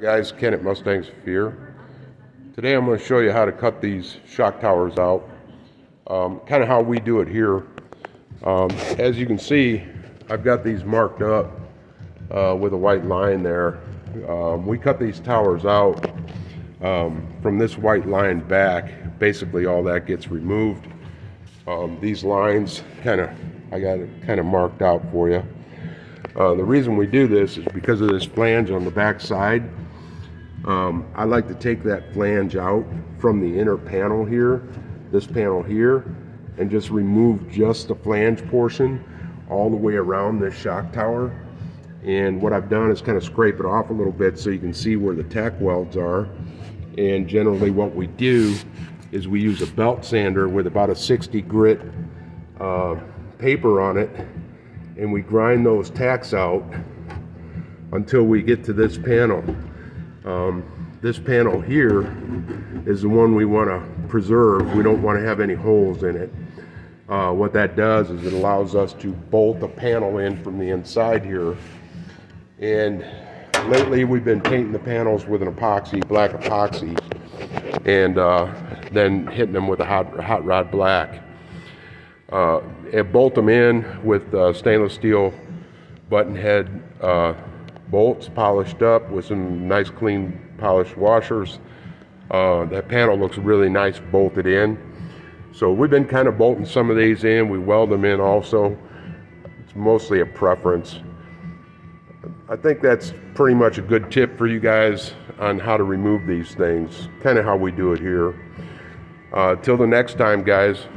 Guys, Ken at Mustangs Fear. Today I'm going to show you how to cut these shock towers out. Kind of how we do it here. As you can see, I've got these marked up with a white line there. We cut these towers out from this white line back. Basically all that gets removed. These lines I got it kind of marked out for you. The reason we do this is because of this flange on the back side. I like to take that flange out from the inner panel here, this panel here, and just remove just the flange portion all the way around this shock tower. And what I've done is kind of scrape it off a little bit so you can see where the tack welds are. And generally what we do is we use a belt sander with about a 60 grit paper on it, and we grind those tacks out until we get to this panel. This panel here is the one we want to preserve. We don't want to have any holes in it. What that does is it allows us to bolt the panel in from the inside here. And lately we've been painting the panels with an epoxy, black epoxy, and then hitting them with a hot rod black. And bolt them in with stainless steel button head bolts polished up with some nice clean polished washers. That panel looks really nice bolted in. So we've been kind of bolting some of these in. We weld them in also. It's mostly a preference. I think that's pretty much a good tip for you guys on how to remove these things. Kind of how we do it here. Till the next time, guys.